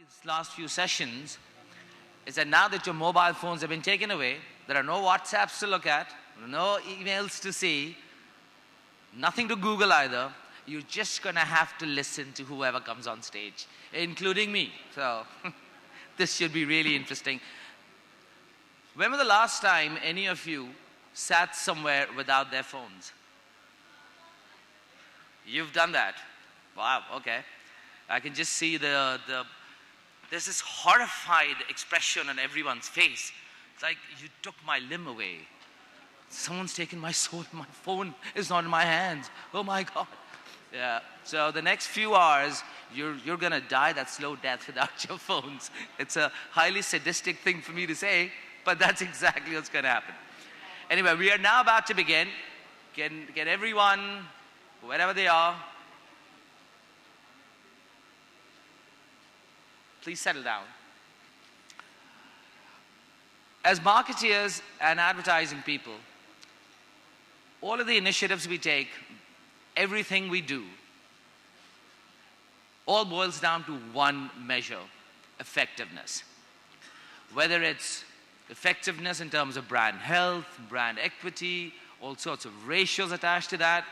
these last few sessions is that now that your mobile phones have been taken away, there are no WhatsApps to look at, no emails to see, nothing to Google either. You're just going to have to listen to whoever comes on stage, including me. So this should be really interesting. When was the last time any of you sat somewhere without their phones? You've done that. Wow, okay. I can just see there's this horrified expression on everyone's face. It's like, you took my limb away. Someone's taken my soul. My phone is not in my hands. Oh my God. Yeah. So the next few hours, you're going to die that slow death without your phones. It's a highly sadistic thing for me to say, but that's exactly what's going to happen. Anyway, we are now about to begin. Get everyone, wherever they are, please settle down. As marketeers and advertising people, all of the initiatives we take, everything we do, all boils down to one measure: effectiveness. Whether it's effectiveness in terms of brand health, brand equity, all sorts of ratios attached to that,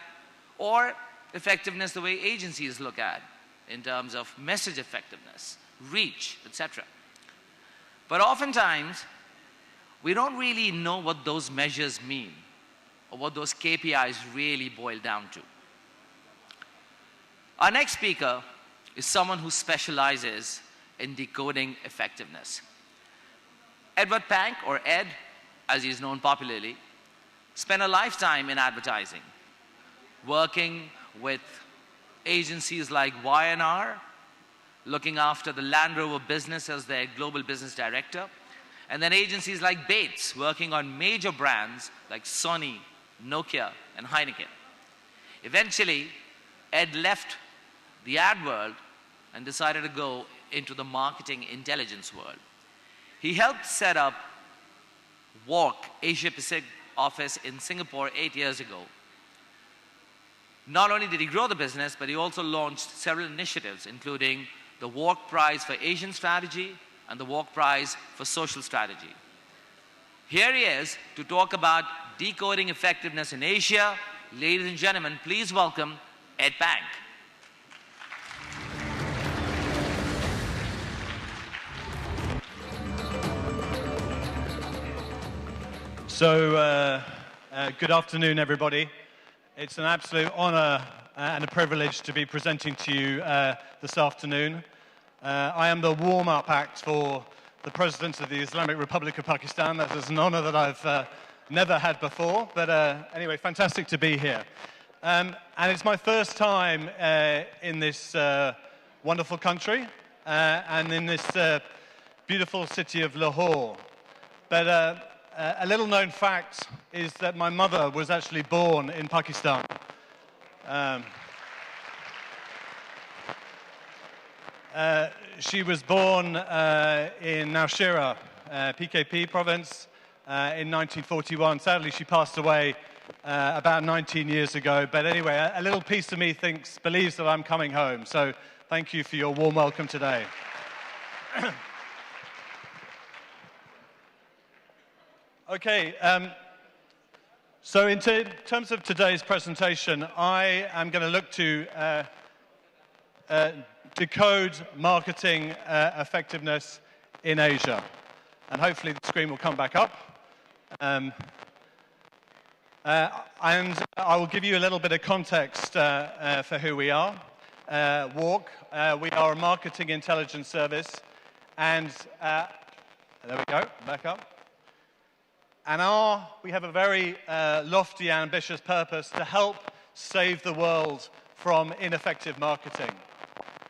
or effectiveness the way agencies look at in terms of message effectiveness, reach, etc. But oftentimes, we don't really know what those measures mean or what those KPIs really boil down to. Our next speaker is someone who specializes in decoding effectiveness. Edward Pank, or Ed, as he's known popularly, spent a lifetime in advertising, working with agencies like Y&R, looking after the Land Rover business as their global business director, and then agencies like Bates, working on major brands like Sony, Nokia, and Heineken. Eventually, Ed left the ad world and decided to go into the marketing intelligence world. He helped set up WARC Asia Pacific office in Singapore 8 years ago. Not only did he grow the business, but he also launched several initiatives, including the WARC Prize for Asian Strategy and the WARC Prize for Social Strategy. Here he is to talk about decoding effectiveness in Asia. Ladies and gentlemen, please welcome Ed Pank. So, good afternoon, everybody. It's an absolute honor and a privilege to be presenting to you this afternoon. I am the warm-up act for the President of the Islamic Republic of Pakistan. That is an honor that I've never had before. But anyway, fantastic to be here. And it's my first time in this wonderful country and in this beautiful city of Lahore. But a little known fact is that my mother was actually born in Pakistan. She was born in Nowshera, PKP province, in 1941. Sadly, she passed away about 19 years ago. But anyway, a little piece of me believes that I'm coming home. So thank you for your warm welcome today. Okay, so in terms of today's presentation, I am going to look to decode marketing effectiveness in Asia. And hopefully the screen will come back up. And I will give you a little bit of context for who we are. WARC, we are a marketing intelligence service. And there we go, back up. And we have a very lofty and ambitious purpose to help save the world from ineffective marketing.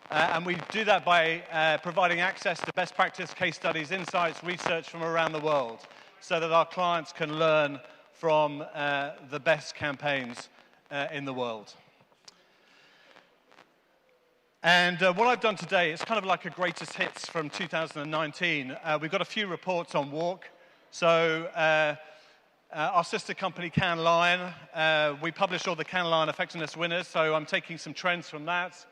And we do that by providing access to best practice case studies, insights, research from around the world, so that our clients can learn from the best campaigns in the world. And what I've done today is kind of like a greatest hits from 2019. We've got a few reports on WARC. So our sister company, Cannes Lion, we publish all the Cannes Lion effectiveness winners, so I'm taking some trends from that.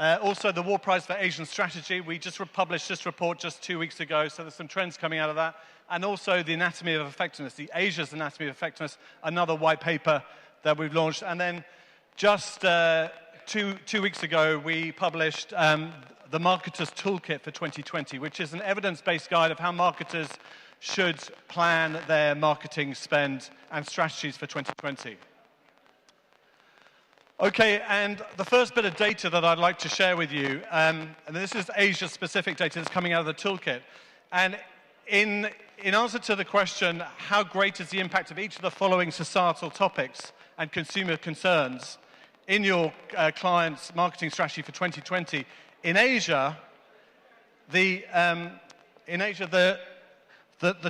Also, the War Prize for Asian Strategy. We just published this report just 2 weeks ago, so there's some trends coming out of that. And also the Anatomy of Effectiveness, the Asia's Anatomy of Effectiveness, another white paper that we've launched. And then just two weeks ago, we published the Marketer's Toolkit for 2020, which is an evidence-based guide of how marketers should plan their marketing spend and strategies for 2020. Okay, and the first bit of data that I'd like to share with you, and this is Asia-specific data that's coming out of the toolkit. And in answer to the question, how great is the impact of each of the following societal topics and consumer concerns in your client's marketing strategy for 2020, in Asia, the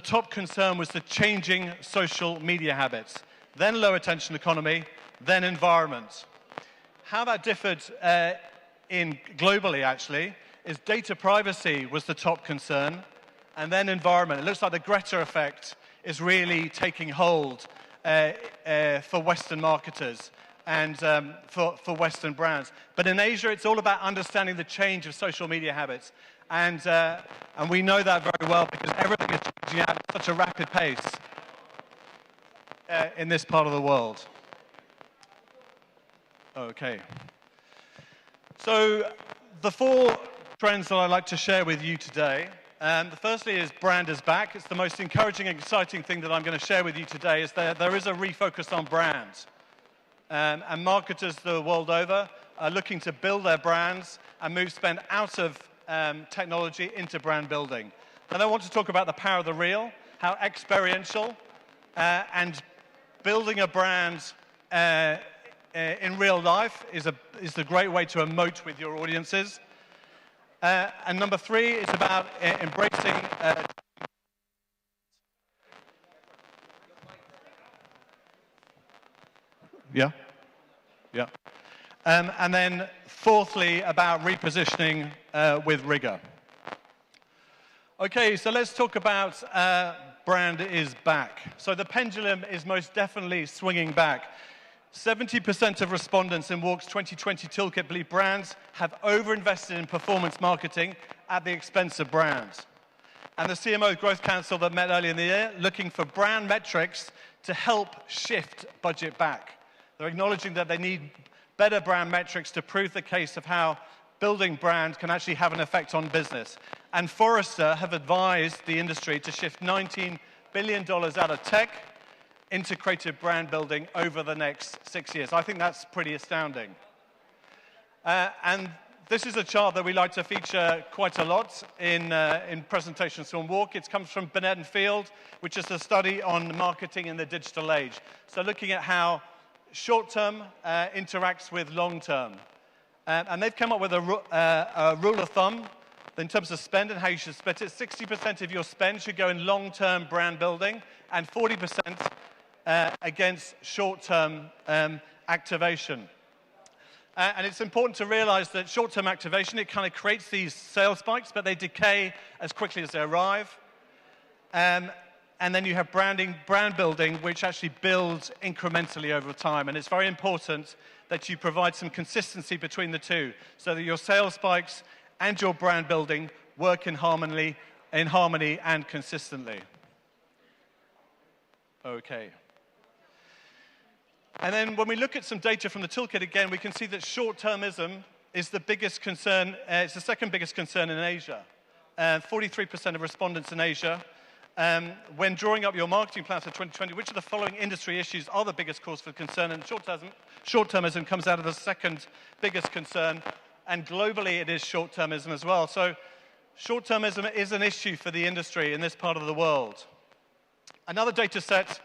top concern was the changing social media habits, then low attention economy, then environment. How that differed globally, actually, is data privacy was the top concern, and then environment. It looks like the Greta effect is really taking hold for Western marketers and for Western brands. But in Asia, it's all about understanding the change of social media habits. And we know that very well because everything is changing at such a rapid pace in this part of the world. Okay. So the four trends that I'd like to share with you today. The firstly is brand is back. It's the most encouraging and exciting thing that I'm going to share with you today is there is a refocus on brands. And marketers the world over are looking to build their brands and move spend out of technology into brand building. And I want to talk about the power of the real, how experiential and building a brand in real life is a great way to emote with your audiences. And number three is about embracing Yeah. And then fourthly, about repositioning with rigor. Okay, so let's talk about brand is back. So the pendulum is most definitely swinging back. 70% of respondents in WARC's 2020 toolkit believe brands have overinvested in performance marketing at the expense of brands. And the CMO Growth Council that met earlier in the year looking for brand metrics to help shift budget back. They're acknowledging that they need better brand metrics to prove the case of how building brands can actually have an effect on business. And Forrester have advised the industry to shift $19 billion out of tech into creative brand building over the next 6 years. I think that's pretty astounding. And this is a chart that we like to feature quite a lot in presentations from WARC. It comes from Burnett and Field, which is a study on marketing in the digital age. So looking at how short-term interacts with long-term. And they've come up with a rule of thumb in terms of spend and how you should split it. 60% of your spend should go in long-term brand building and 40% against short-term activation. And it's important to realize that short-term activation, it kind of creates these sales spikes, but they decay as quickly as they arrive. And then you have brand building, which actually builds incrementally over time. And it's very important that you provide some consistency between the two so that your sales spikes and your brand building work in harmony and consistently. Okay. And then when we look at some data from the toolkit again, we can see that short-termism is the biggest concern. It's the second biggest concern in Asia. 43% of respondents in Asia. When drawing up your marketing plans for 2020, which of the following industry issues are the biggest cause for concern? And short-termism comes out of the second biggest concern. And globally, it is short-termism as well. So short-termism is an issue for the industry in this part of the world. Another data set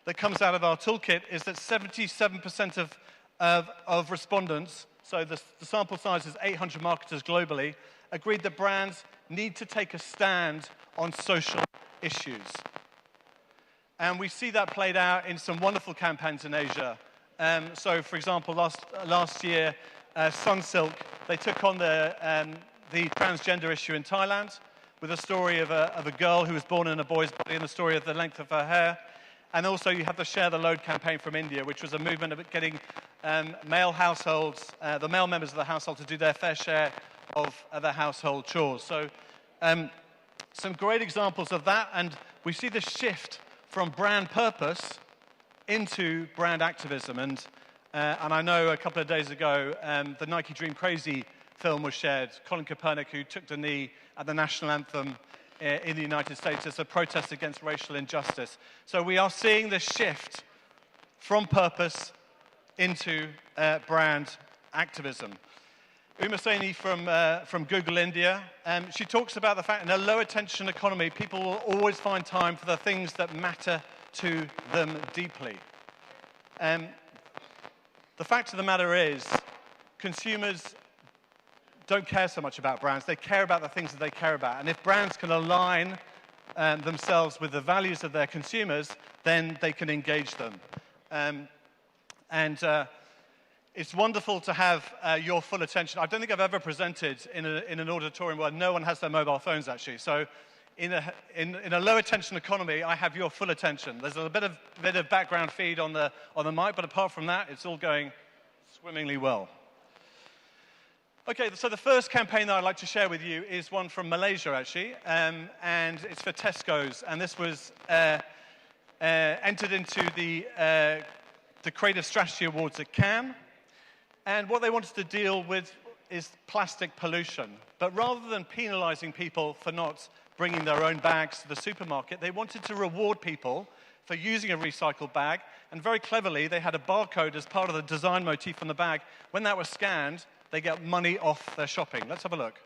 that comes out of our toolkit is that 77% of respondents, so the sample size is 800 marketers globally, agreed that brands need to take a stand on social issues. And we see that played out in some wonderful campaigns in Asia. So, for example, last year, Sunsilk, they took on the transgender issue in Thailand with a story of a girl who was born in a boy's body and the story of the length of her hair. And also you have the Share the Load campaign from India, which was a movement of getting male households, the male members of the household, to do their fair share of their household chores. So some great examples of that, and we see the shift from brand purpose into brand activism. And I know a couple of days ago, the Nike Dream Crazy film was shared. Colin Kaepernick, who took the knee at the national anthem in the United States as a protest against racial injustice. So we are seeing the shift from purpose into brand activism. Uma Saini from Google India, she talks about the fact in a low attention economy, people will always find time for the things that matter to them deeply. The fact of the matter is, consumers don't care so much about brands. They care about the things that they care about. And if brands can align themselves with the values of their consumers, then they can engage them. It's wonderful to have your full attention. I don't think I've ever presented in an auditorium where no one has their mobile phones, actually. So in a low attention economy, I have your full attention. There's a bit of background feed on the mic, but apart from that, it's all going swimmingly well. Okay, so the first campaign that I'd like to share with you is one from Malaysia, actually, and it's for Tesco's. And this was entered into the Creative Strategy Awards at Cannes. And what they wanted to deal with is plastic pollution. But rather than penalizing people for not bringing their own bags to the supermarket, they wanted to reward people for using a recycled bag. And very cleverly, they had a barcode as part of the design motif on the bag. When that was scanned, they get money off their shopping. Let's have a look.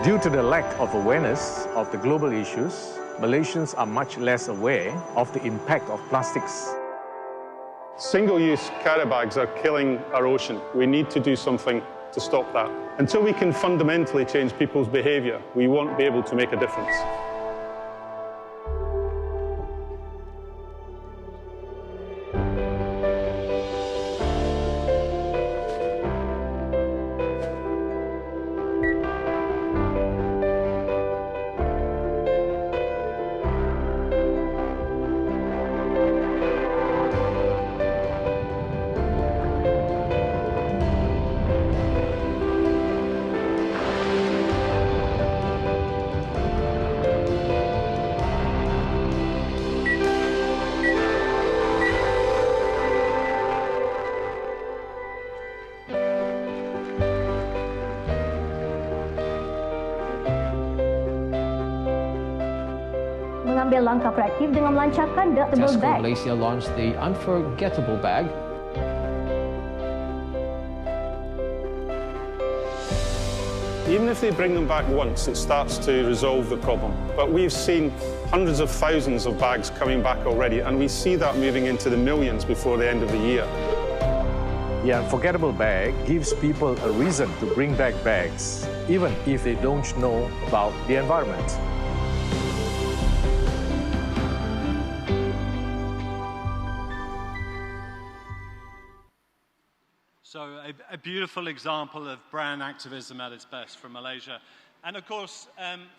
Due to the lack of awareness of the global issues, Malaysians are much less aware of the impact of plastics. Single-use carry bags are killing our ocean. We need to do something to stop that. Until we can fundamentally change people's behaviour, we won't be able to make a difference. Mengambil langkah proaktif dengan melancarkan adaptable Tesco bag. Malaysia launched the unforgettable bag. Even if they bring them back once, it starts to resolve the problem. But we've seen hundreds of thousands of bags coming back already, and we see that moving into the millions before the end of the year. The unforgettable bag gives people a reason to bring back bags, even if they don't know about the environment. So a beautiful example of brand activism at its best from Malaysia. And of course,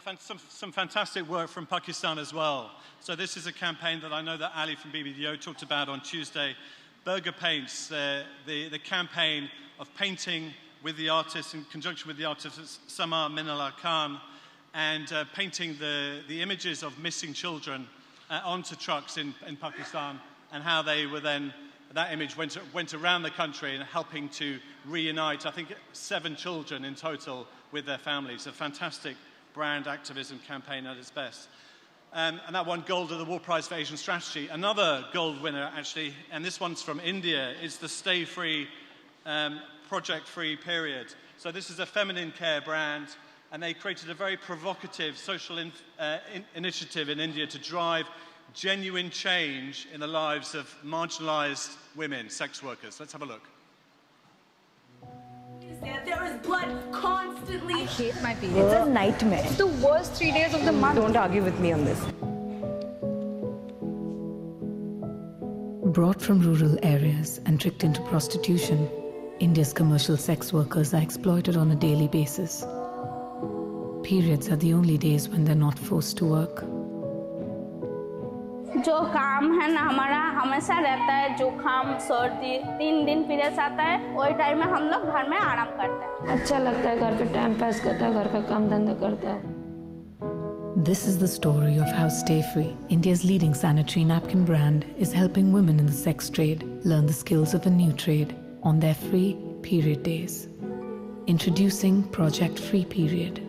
some fantastic work from Pakistan as well. So this is a campaign that I know that Ali from BBDO talked about on Tuesday. Burger Paints, the campaign of painting with the artist, in conjunction with the artist Samar Minallah Khan, and painting the images of missing children onto trucks in Pakistan, and how they were then, that image went around the country and helping to reunite, I think, 7 children in total with their families. A fantastic brand activism campaign at its best. And that won gold at the War Prize for Asian Strategy. Another gold winner, actually, and this one's from India, is the Stay Free, Project Free Period. So this is a feminine care brand, and they created a very provocative social initiative in India to drive genuine change in the lives of marginalized women, sex workers. Let's have a look. There is blood constantly. I hate my period. It's a nightmare. It's the worst 3 days of the month. Don't argue with me on this. Brought from rural areas and tricked into prostitution, India's commercial sex workers are exploited on a daily basis. Periods are the only days when they're not forced to work. जो काम है ना हमारा हमेशा रहता है, जुकाम सर्दी 3 दिन पीरियड्स आता है, वही टाइम में हम लोग घर में आराम करते हैं। अच्छा लगता है, घर पे टाइम पास करता है, घर का काम धंधा करता है। This is the story of how Stay Free, India's leading sanitary napkin brand, is helping women in the sex trade learn the skills of a new trade on their free period days. Introducing Project Free Period.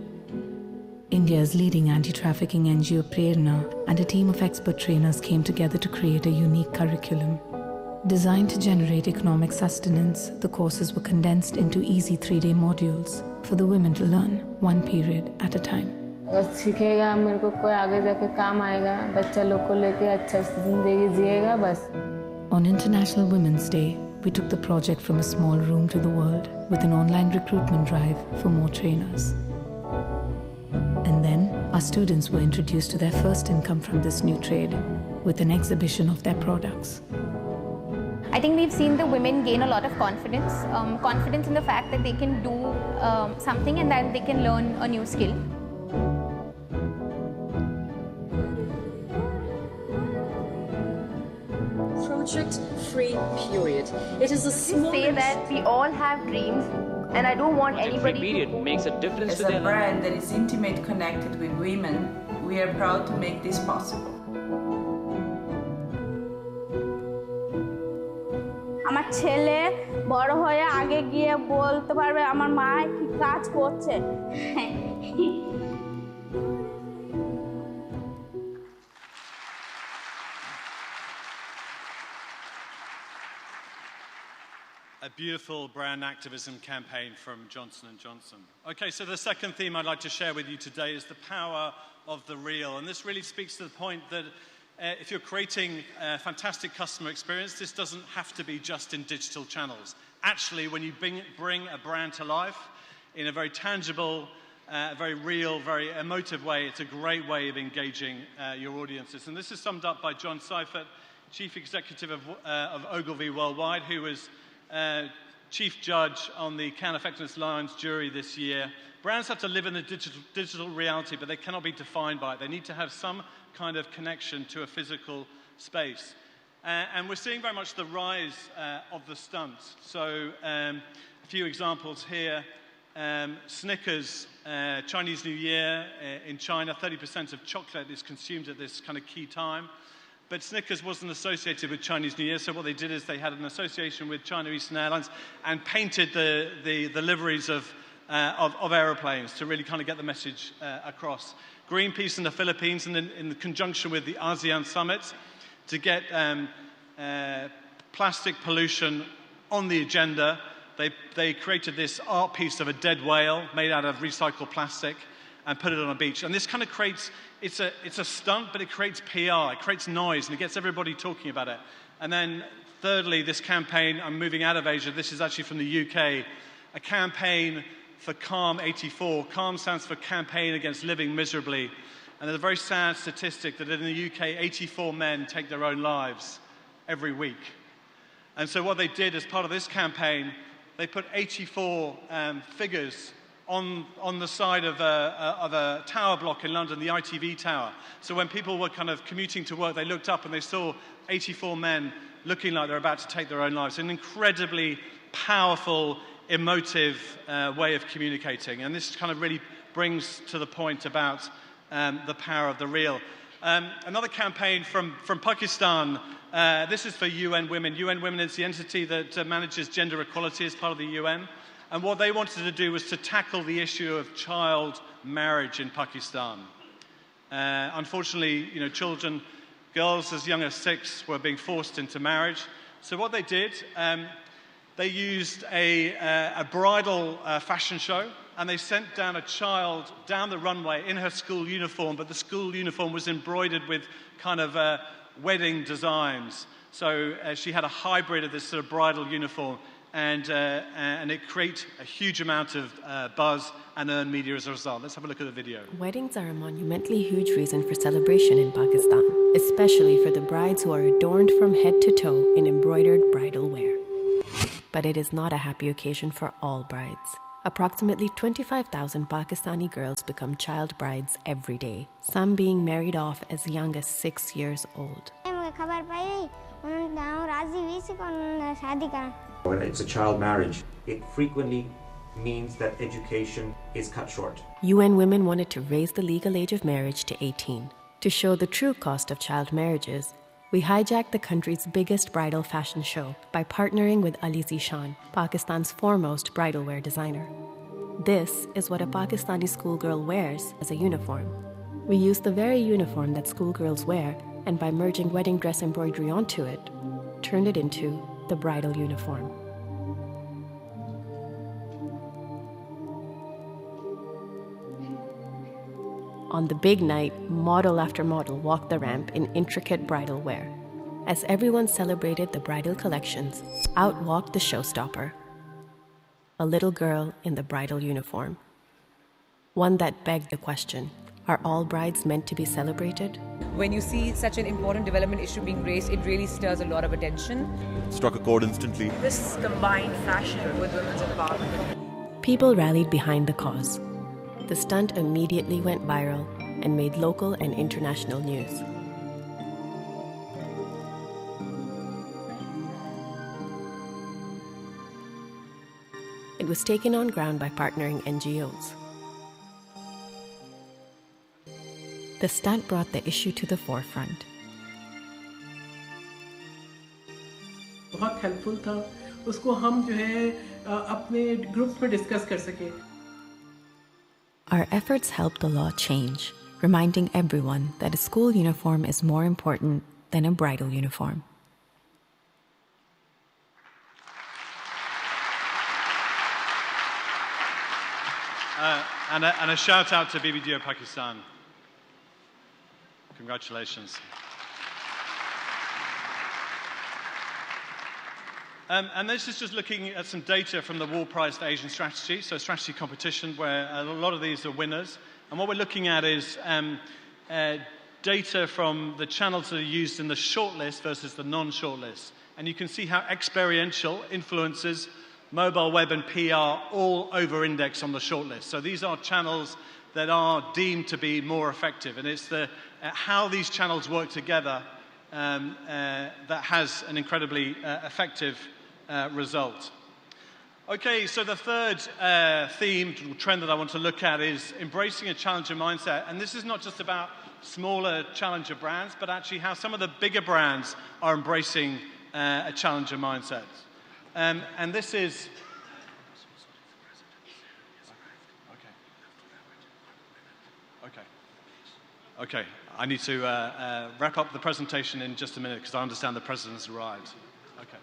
India's leading anti-trafficking NGO Prerna and a team of expert trainers came together to create a unique curriculum. Designed to generate economic sustenance, the courses were condensed into easy 3-day modules for the women to learn one period at a time. अगर सीखेगा मेरे को कोई आगे जाके काम आएगा, बच्चा लोग को लेके अच्छा जिंदगी जिएगा बस। On International Women's Day, we took the project from a small room to the world with an online recruitment drive for more trainers. And then, our students were introduced to their first income from this new trade with an exhibition of their products. I think we've seen the women gain a lot of confidence, confidence in the fact that they can do something and that they can learn a new skill. Project Free Period. It is a small... Say that we all have dreams, and I don't want anybody... Free Period makes a difference to their life. As a brand that is intimate connected with women, we are proud to make this possible. আমার ছেলে বড় হয়ে আগে গিয়ে বলতে পারবে আমার মা কি কাজ করছে। A beautiful brand activism campaign from Johnson & Johnson. Okay, so the second theme I'd like to share with you today is the power of the real. And this really speaks to the point that if you're creating a fantastic customer experience, this doesn't have to be just in digital channels. Actually, when you bring a brand to life in a very tangible, very real, very emotive way, it's a great way of engaging your audiences. And this is summed up by John Seifert, Chief Executive of Ogilvy Worldwide, who was Chief Judge on the Cannes Effectiveness Alliance jury this year. Brands have to live in the digital reality, but they cannot be defined by it. They need to have some kind of connection to a physical space. And we're seeing very much the rise of the stunt. So a few examples here. Snickers, Chinese New Year in China, 30% of chocolate is consumed at this kind of key time. But Snickers wasn't associated with Chinese New Year, so what they did is they had an association with China Eastern Airlines and painted the liveries of aeroplanes to really kind of get the message across. Greenpeace in the Philippines, and in conjunction with the ASEAN Summit, to get plastic pollution on the agenda, they created this art piece of a dead whale made out of recycled plastic and put it on a beach. And this kind of creates, it's a stunt, but it creates PR, it creates noise, and it gets everybody talking about it. And then thirdly, this campaign, I'm moving out of Asia, this is actually from the UK, a campaign for Calm 84. Calm stands for Campaign Against Living Miserably. And there's a very sad statistic that in the UK, 84 men take their own lives every week. And so what they did as part of this campaign, they put 84 figures on the side of a tower block in London, the ITV Tower. So when people were kind of commuting to work, they looked up and they saw 84 men looking like they're about to take their own lives. An incredibly powerful, emotive way of communicating. And this kind of really brings to the point about the power of the real. Another campaign from Pakistan. This is for UN Women. UN Women is the entity that manages gender equality as part of the UN. And what they wanted to do was to tackle the issue of child marriage in Pakistan. Unfortunately, children, girls as young as 6 were being forced into marriage. So what they did, they used a bridal fashion show, and they sent down a child down the runway in her school uniform, but the school uniform was embroidered with kind of wedding designs. So she had a hybrid of this sort of bridal uniform. and it creates a huge amount of buzz and earned media as a result. Let's have a look at the video. Weddings are a monumentally huge reason for celebration in Pakistan, especially for the brides who are adorned from head to toe in embroidered bridal wear. But it is not a happy occasion for all brides. Approximately 25,000 Pakistani girls become child brides every day, some being married off as young as 6 years old. When it's a child marriage, it frequently means that education is cut short. UN Women wanted to raise the legal age of marriage to 18. To show the true cost of child marriages, we hijacked the country's biggest bridal fashion show by partnering with Ali Zishan, Pakistan's foremost bridal wear designer. This is what a Pakistani schoolgirl wears as a uniform. We used the very uniform that schoolgirls wear, and by merging wedding dress embroidery onto it, turned it into the bridal uniform. On the big night, model after model walked the ramp in intricate bridal wear. As everyone celebrated the bridal collections, out walked the showstopper, a little girl in the bridal uniform. One that begged the question, are all brides meant to be celebrated? When you see such an important development issue being raised, it really stirs a lot of attention. Struck a chord instantly. This combined fashion with women's empowerment. People rallied behind the cause. The stunt immediately went viral and made local and international news. It was taken on ground by partnering NGOs. The stunt brought the issue to the forefront. बहुत helpful था उसको हम जो है अपने groups में discuss कर सके. Our efforts helped the law change, reminding everyone that a school uniform is more important than a bridal uniform. And a shout out to BBDO Pakistan. Congratulations. And this is just looking at some data from the Wall Prize for Asian Strategy, so a strategy competition where a lot of these are winners. And what we're looking at is data from the channels that are used in the shortlist versus the non-shortlist. And you can see how experiential influencers, mobile web and PR all over-index on the shortlist. So these are channels that are deemed to be more effective. And it's how these channels work together that has an incredibly effective result. Okay, so the third theme, trend that I want to look at is embracing a challenger mindset. And this is not just about smaller challenger brands, but actually how some of the bigger brands are embracing a challenger mindset. And this is... Okay, I need to wrap up the presentation in just a minute because I understand the president's arrived. Okay.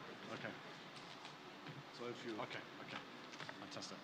So if you... Okay, fantastic.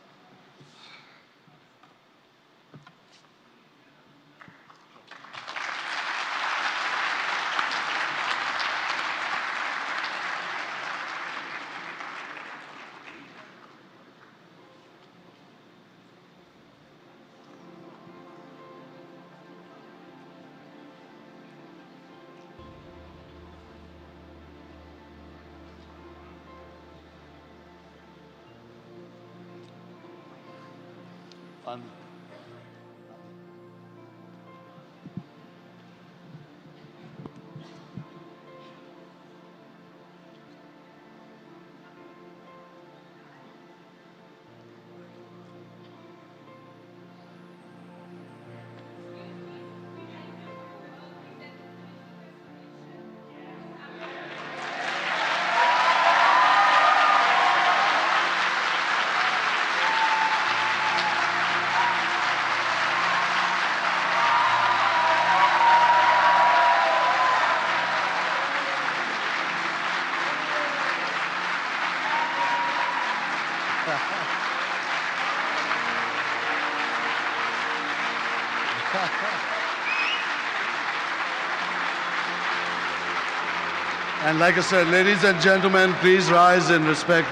And like I said, ladies and gentlemen, please rise in respect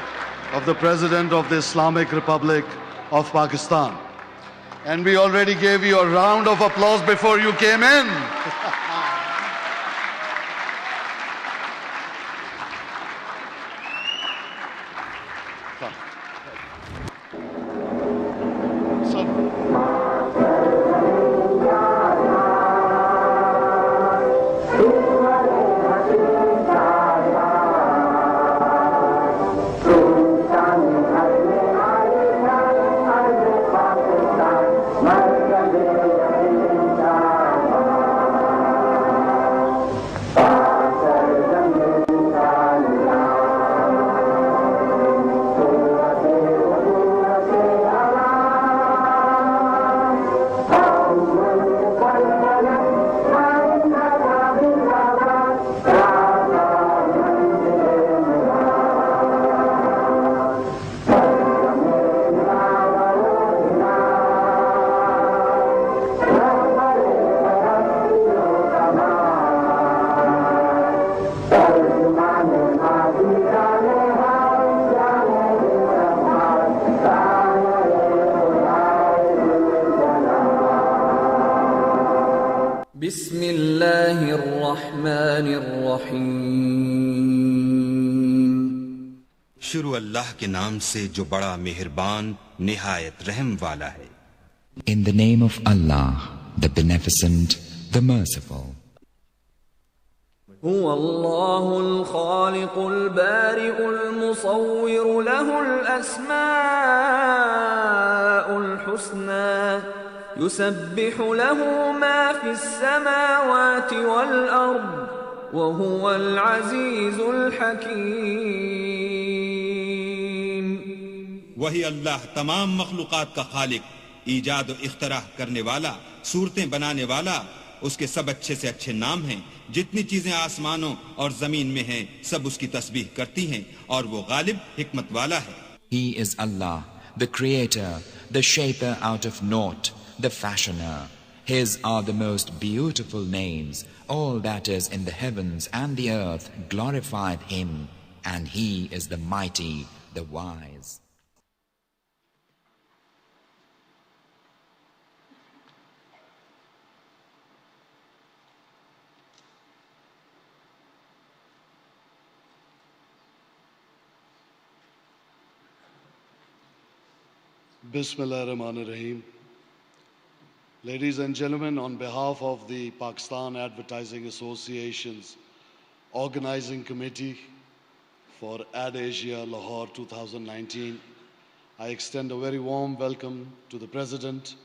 of the President of the Islamic Republic of Pakistan. And we already gave you a round of applause before you came in. शुरू अल्लाह के नाम से जो बड़ा मेहरबान निहायत रहम वाला है. In the name of Allah, the Beneficent, the Merciful. هو الله الخالق البارئ المصور له الأسماء الحسنى يسبح له ما في السماوات والأرض وهو العزيز الحكيم. वही अल्लाह तमाम मखलूकात का खालिक, ईजाद और इख्तराह करने वाला, सूरतें बनाने वाला. उसके सब अच्छे से अच्छे नाम हैं. जितनी चीजें आसमानों और जमीन में हैं सब उसकी तस्बीह करती हैं और वो गालिब हिकमत वाला है. He is Allah, the Creator, the Shaper out of naught, the Fashioner. His are the most beautiful names. All that is in the heavens and the earth glorified Him, and He is the Mighty, the Wise. Bismillah ar-Rahman ar-Rahim. Ladies and gentlemen, on behalf of the Pakistan Advertising Association's Organizing Committee for Ad Asia Lahore 2019, I extend a very warm welcome to the President,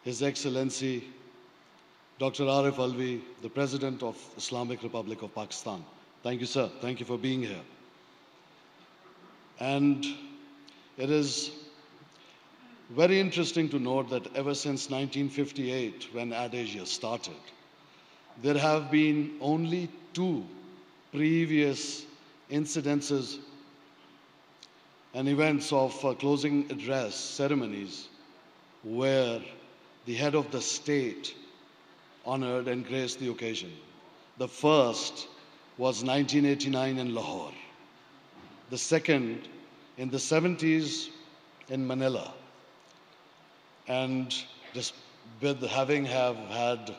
His Excellency Dr. Arif Alvi, the President of Islamic Republic of Pakistan. Thank you, sir. Thank you for being here. And it is very interesting to note that ever since 1958, when Ad Asia started, there have been only 2 previous incidences and events of closing address ceremonies where the head of the state honored and graced the occasion. The first was 1989 in Lahore. The second in the 70s in Manila. And just with having had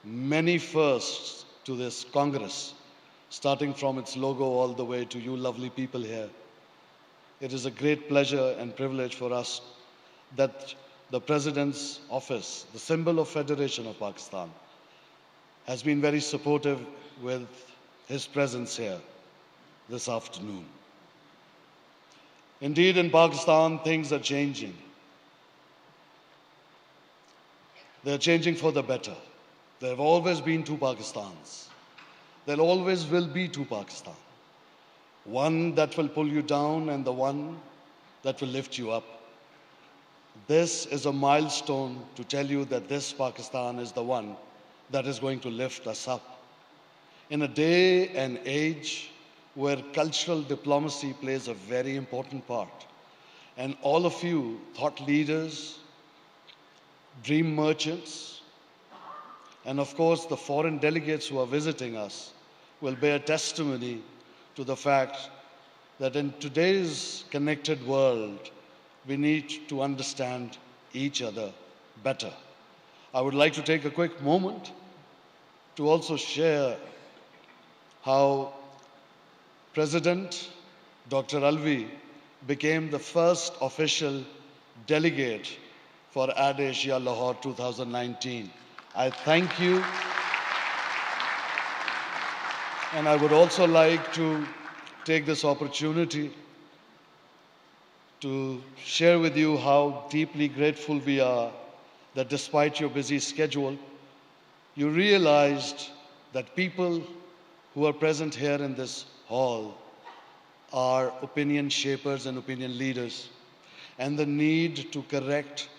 many firsts to this Congress, starting from its logo all the way to you lovely people here, it is a great pleasure and privilege for us that the President's office, the symbol of Federation of Pakistan, has been very supportive with his presence here this afternoon. Indeed, in Pakistan, things are changing. They're changing for the better. There have always been 2 Pakistans. There always will be 2 Pakistan. One that will pull you down and the one that will lift you up. This is a milestone to tell you that this Pakistan is the one that is going to lift us up. In a day and age where cultural diplomacy plays a very important part, and all of you thought leaders, dream merchants, and of course the foreign delegates who are visiting us will bear testimony to the fact that in today's connected world, we need to understand each other better. I would like to take a quick moment to also share how President Dr. Alvi became the first official delegate for Ad Asia Lahore 2019. I thank you. And I would also like to take this opportunity to share with you how deeply grateful we are that despite your busy schedule, you realized that people who are present here in this hall are opinion shapers and opinion leaders, and the need to correct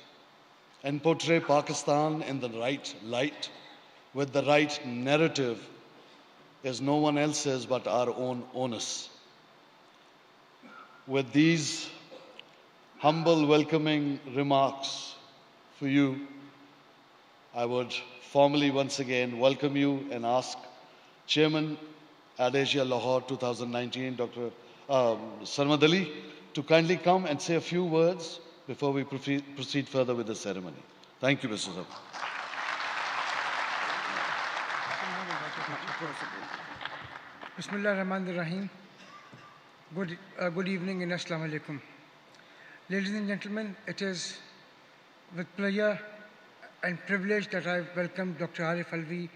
and portray Pakistan in the right light with the right narrative is no one else's but our own onus. With these humble, welcoming remarks for you, I would formally once again welcome you and ask Chairman Ad Asia Lahore 2019, Dr. Sarmad Ali, to kindly come and say a few words before we proceed further with the ceremony. Thank you, Mr. Sarmad. Bismillah ar-Rahman ar-Rahim. Good evening and Assalamu alaikum. Ladies and gentlemen, it is with pleasure and privilege that I welcome Dr. Arif Alvi,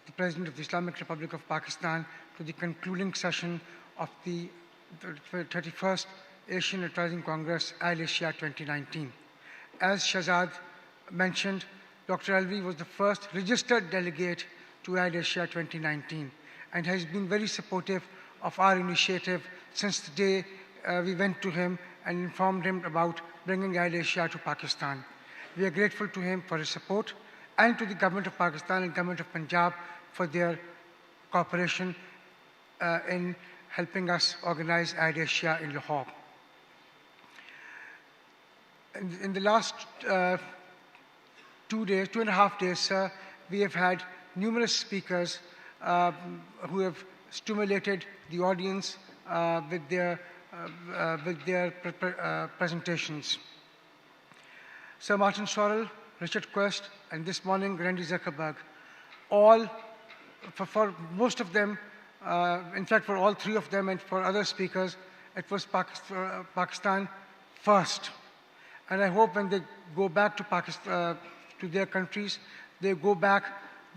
the President of the Islamic Republic of Pakistan, to the concluding session of the 31st Asian Advising Congress, Al Asia 2019. As Shahzad mentioned, Dr. Alvi was the first registered delegate to Al Asia 2019 and has been very supportive of our initiative since the day we went to him and informed him about bringing Al Asia to Pakistan. We are grateful to him for his support and to the Government of Pakistan and Government of Punjab for their cooperation in helping us organize Ad Asia in Lahore. In the last 2.5 days, sir, we have had numerous speakers who have stimulated the audience with their presentations. Sir Martin Sorrell, Richard Quest, and this morning Randy Zuckerberg, all, for most of them, in fact for all three of them and for other speakers, it was Pakistan first. And I hope when they go back to Pakistan, to their countries, they go back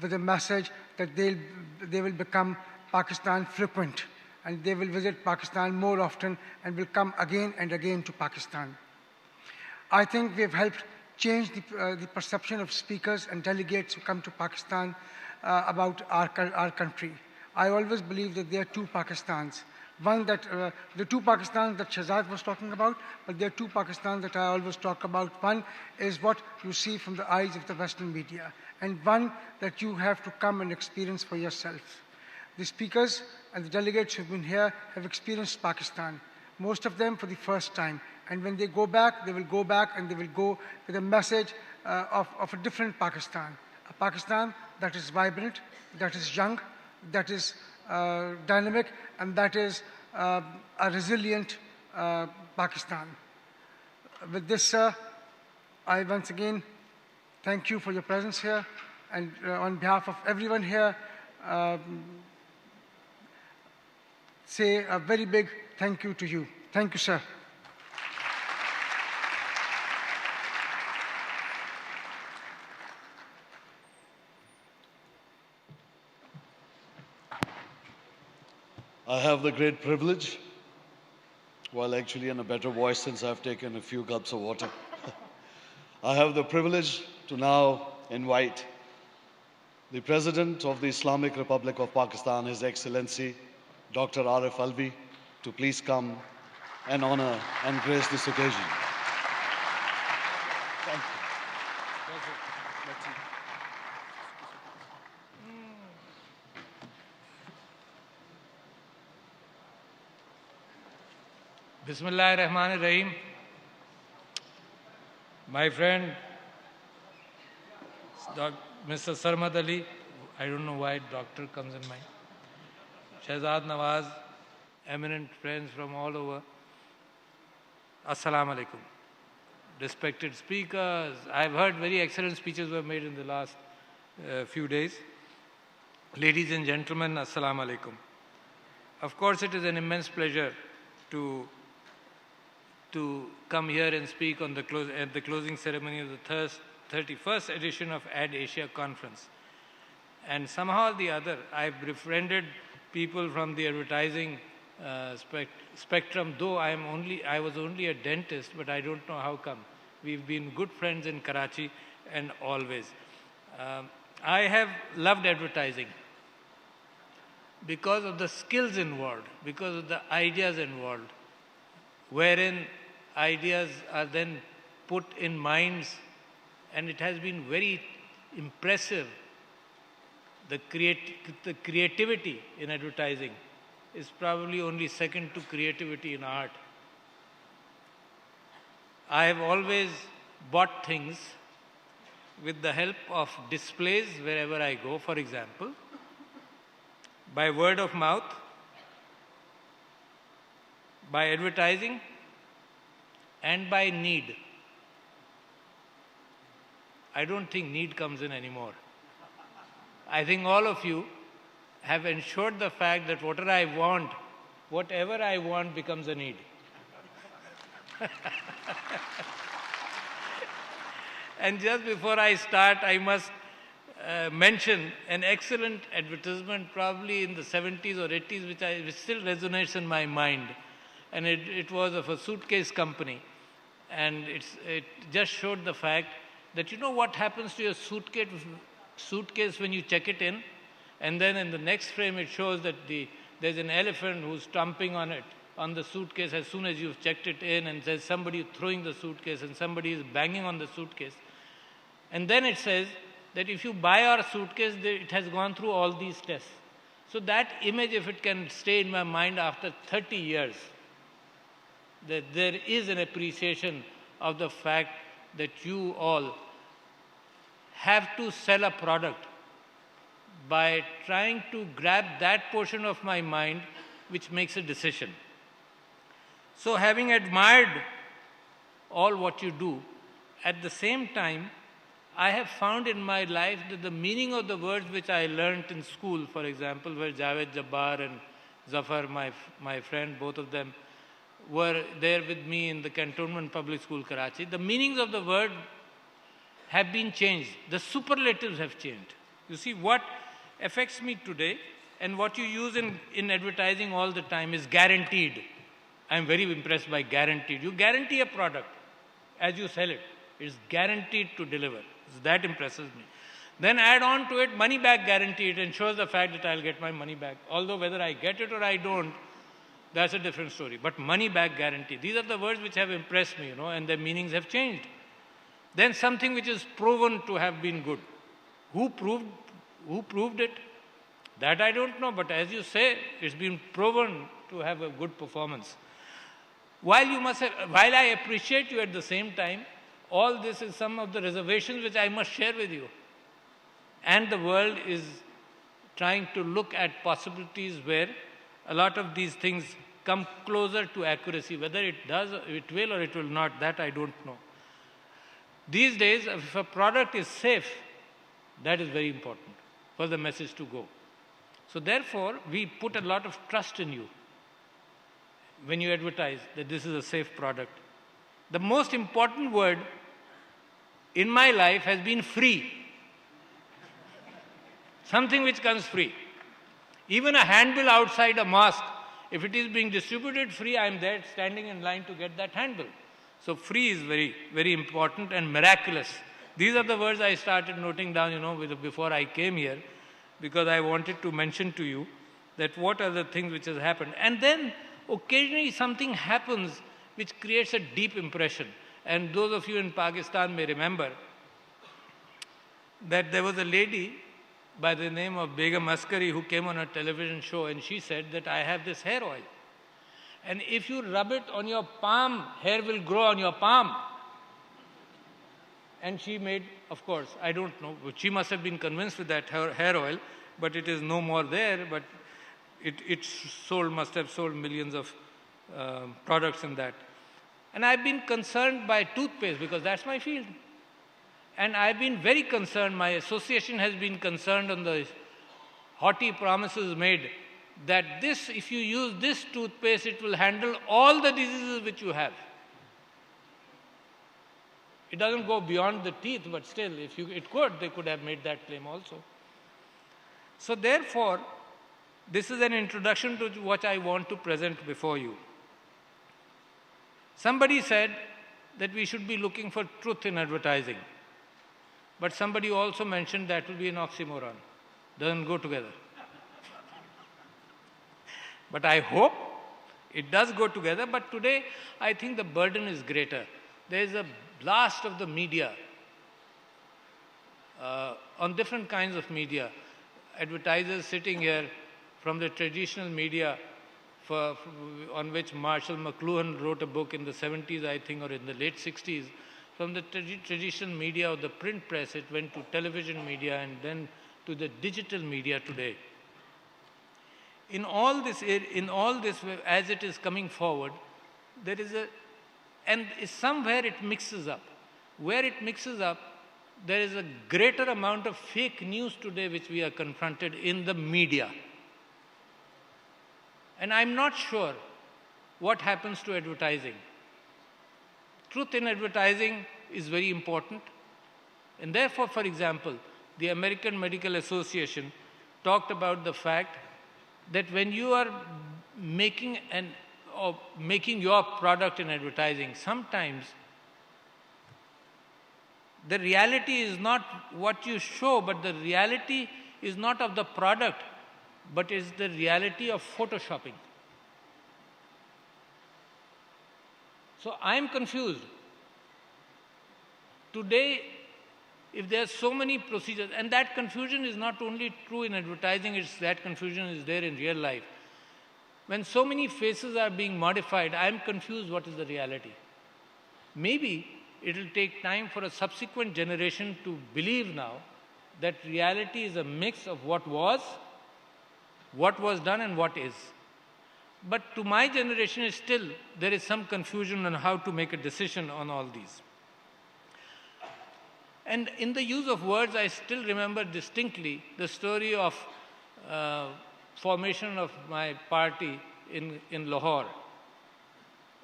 with a message that they will become Pakistan frequent and they will visit Pakistan more often and will come again and again to Pakistan. I think we have helped change the perception of speakers and delegates who come to Pakistan about our country. I always believe that there are two Pakistans. One that, the two Pakistans that Shahzad was talking about, but there are two Pakistans that I always talk about. One is what you see from the eyes of the Western media, and one that you have to come and experience for yourself. The speakers and the delegates who have been here have experienced Pakistan, most of them for the first time. And when they go back, they will go back and they will go with a message of a different Pakistan. A Pakistan that is vibrant, that is young, that is dynamic, and that is a resilient Pakistan. With this, sir, I once again thank you for your presence here, and on behalf of everyone here, say a very big thank you to you. Thank you, sir. I have the great privilege, well actually in a better voice since I've taken a few gulps of water. I have the privilege to now invite the President of the Islamic Republic of Pakistan, His Excellency, Dr. Arif Alvi, to please come and honor and grace this occasion. Thank you. Bismillah ar-Rahman ar-Rahim. My friend, Mr. Sarmad Ali, I don't know why doctor comes in mind, Shahzad Nawaz, eminent friends from all over. Assalamu alaikum. Respected speakers, I've heard very excellent speeches were made in the last few days. Ladies and gentlemen, assalamu alaikum. Of course, it is an immense pleasure to come here and speak on at the closing ceremony of the 31st edition of Ad Asia Conference. And somehow or the other, I've befriended people from the advertising spectrum, though I was only a dentist, but I don't know how come. We've been good friends in Karachi and always. I have loved advertising because of the skills involved, because of the ideas involved, wherein ideas are then put in minds, and it has been very impressive. The creativity in advertising is probably only second to creativity in art. I have always bought things with the help of displays wherever I go, for example, by word of mouth, by advertising, and by need. I don't think need comes in anymore. I think all of you have ensured the fact that whatever I want becomes a need. And just before I start, I must mention an excellent advertisement probably in the 70s or 80s which still resonates in my mind. And it was of a suitcase company. And it just showed the fact that you know what happens to your suitcase when you check it in, and then in the next frame it shows that there's an elephant who's stomping on the suitcase as soon as you've checked it in, and there's somebody throwing the suitcase and somebody is banging on the suitcase. And then it says that if you buy our suitcase, it has gone through all these tests. So that image, if it can stay in my mind after 30 years, that there is an appreciation of the fact that you all have to sell a product by trying to grab that portion of my mind which makes a decision. So having admired all what you do, at the same time, I have found in my life that the meaning of the words which I learnt in school, for example, where Javed Jabbar and Zafar, my friend, both of them, were there with me in the Cantonment Public School, Karachi, the meanings of the word have been changed. The superlatives have changed. You see, what affects me today and what you use in advertising all the time is guaranteed. I'm very impressed by guaranteed. You guarantee a product as you sell it. It's guaranteed to deliver. So that impresses me. Then add on to it money back guarantee. It ensures the fact that I'll get my money back. Although whether I get it or I don't, that's a different story. But money back guarantee. These are the words which have impressed me, and their meanings have changed. Then something which is proven to have been good. Who proved it? That I don't know, but as you say, it's been proven to have a good performance. While I appreciate you at the same time, all this is some of the reservations which I must share with you. And the world is trying to look at possibilities where a lot of these things come closer to accuracy. Whether it will or it will not, that I don't know. These days, if a product is safe, that is very important for the message to go. So therefore, we put a lot of trust in you when you advertise that this is a safe product. The most important word in my life has been free. Something which comes free. Even a handbill outside a mosque, if it is being distributed free, I am there standing in line to get that handbill. So free is very, very important and miraculous. These are the words I started noting down, before I came here, because I wanted to mention to you that what are the things which has happened. And then occasionally something happens which creates a deep impression. And those of you in Pakistan may remember that there was a lady by the name of Begum Askari who came on a television show, and she said that I have this hair oil. And if you rub it on your palm, hair will grow on your palm. And she made, of course, I don't know, she must have been convinced with that hair oil, but it is no more there. But must have sold millions of products in that. And I've been concerned by toothpaste because that's my field. And I've been very concerned, my association has been concerned on the haughty promises made that if you use this toothpaste, it will handle all the diseases which you have. It doesn't go beyond the teeth, but still, they could have made that claim also. So therefore, this is an introduction to what I want to present before you. Somebody said that we should be looking for truth in advertising. But somebody also mentioned that will be an oxymoron. Doesn't go together. But I hope it does go together. But today, I think the burden is greater. There is a blast of the media on different kinds of media. Advertisers sitting here from the traditional media on which Marshall McLuhan wrote a book in the 70s, I think, or in the late 60s. From the traditional media or the print press, it went to television media and then to the digital media today. In all this, as it is coming forward, there is somewhere it mixes up. Where it mixes up, there is a greater amount of fake news today which we are confronted in the media. And I'm not sure what happens to advertising. Truth in advertising is very important. And therefore, for example, the American Medical Association talked about the fact that when you are making your product in advertising, sometimes the reality is not what you show, but the reality is not of the product, but is the reality of photoshopping. So I'm confused. Today, if there are so many procedures, and that confusion is not only true in advertising, that confusion is there in real life. When so many faces are being modified, I'm confused what is the reality. Maybe it will take time for a subsequent generation to believe now that reality is a mix of what was done and what is. But to my generation, there is some confusion on how to make a decision on all these. And in the use of words, I still remember distinctly the story of formation of my party in Lahore.